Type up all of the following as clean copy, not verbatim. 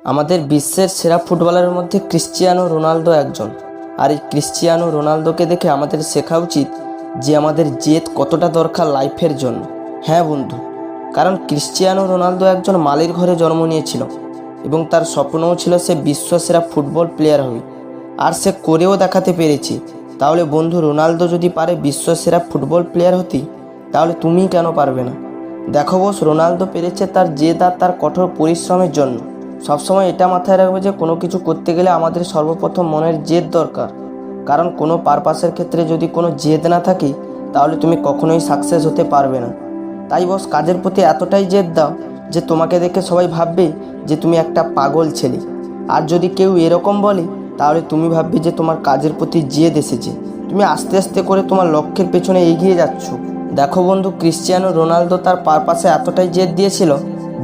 আমাদের বিশ্বের সেরা ফুটবলারের মধ্যে ক্রিশ্চিয়ানো রোনালদো একজন। আর এই ক্রিশ্চিয়ানো রোনালদোকে দেখে আমাদের শেখা উচিত যে আমাদের জেদ কতটা দরকার লাইফের জন্য। হ্যাঁ বন্ধু, কারণ ক্রিশ্চিয়ানো রোনালদো একজন মালির ঘরে জন্ম নিয়েছিল এবং তার স্বপ্নও ছিল সে বিশ্বসেরা ফুটবল প্লেয়ার হবে, আর সে করেও দেখাতে পেরেছে। তাহলে বন্ধু, রোনালদো যদি পারে বিশ্বসেরা ফুটবল প্লেয়ার হতে, তাহলে তুমি কেন পারবে না? দেখো বস, রোনালদো পেরেছে তার জেদ আর তার কঠোর পরিশ্রমের জন্য। সবসময় এটা মাথায় রাখবে যে কোনো কিছু করতে গেলে আমাদের সর্বপ্রথম মনের জেদ দরকার, কারণ কোনো পারপাসের ক্ষেত্রে যদি কোনো জেদ না থাকে তাহলে তুমি কখনোই সাকসেস হতে পারবে না। তাই বস, কাজের প্রতি এতটাই জেদ দাও যে তোমাকে দেখে সবাই ভাববে যে তুমি একটা পাগল ছেলে। আর যদি কেউ এরকম বলে তাহলে তুমি ভাববে যে তোমার কাজের প্রতি জেদ এসেছে, তুমি আস্তে আস্তে করে তোমার লক্ষ্যের পেছনে এগিয়ে যাচ্ছ। দেখো বন্ধু, ক্রিশ্চিয়ানো রোনালদো তার পারপাসে এতটাই জেদ দিয়েছিল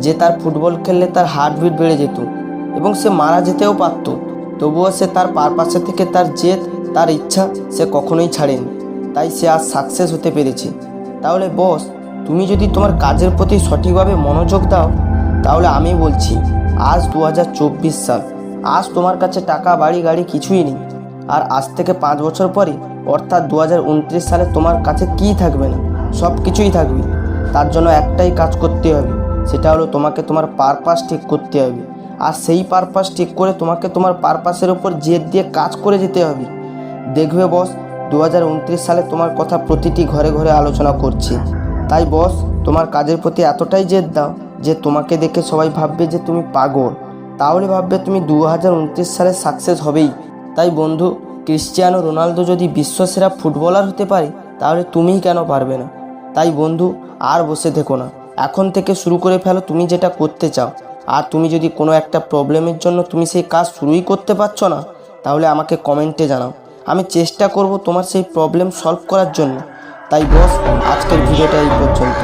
যে তার ফুটবল খেললে তার হার্টবিট বেড়ে যেত এবং সে মারা যেতেও পারত। তবুও সে তার পারপাসে থেকে তার জেদ, তার ইচ্ছা সে কখনোই ছাড়েনি। তাই সে আজ সাকসেস হতে পেরেছে। তাহলে বস, তুমি যদি তোমার কাজের প্রতি সঠিকভাবে মনোযোগ দাও, তাহলে আমি বলছি আজ 2024 সাল, আজ তোমার কাছে টাকা, বাড়ি, গাড়ি কিছুই নেই। আর আজ থেকে 5 বছর পরে অর্থাৎ 2029 সালে তোমার কাছে কী থাকবে না? সব কিছুই থাকবে। তার জন্য একটাই কাজ করতে হবে, সেটা হলো তোমাকে তোমার পারপাস ঠিক করতে হবে। আর সেই পারপাস ঠিক করে তোমাকে তোমার পারপাসের উপর জেদ দিয়ে কাজ করে যেতে হবে। দেখবে বস, 2029 সালে তোমার কথা প্রতিটি ঘরে ঘরে আলোচনা করছে। তাই বস, তোমার কাজের প্রতি এতটাই জেদ দাও যে তোমাকে দেখে সবাই ভাববে যে তুমি পাগল। তাহলে ভাববে তুমি 2029 সালে সাকসেস হবেই। তাই বন্ধু, ক্রিশ্চিয়ানো রোনালদো যদি বিশ্বসেরা ফুটবলার হতে পারে, তাহলে তুমিই কেন পারবে না? তাই বন্ধু, আর বসে থেকো না, এখন থেকে শুরু করে ফেলো তুমি যেটা করতে চাও। আর তুমি যদি কোনো একটা প্রবলেমের জন্য তুমি সেই কাজ শুরুই করতে পারছো না, তাহলে আমাকে কমেন্টে জানাও, আমি চেষ্টা করব তোমার সেই প্রবলেম সলভ করার জন্য। তাই বস, আজকের ভিডিওটা এই পর্যন্ত।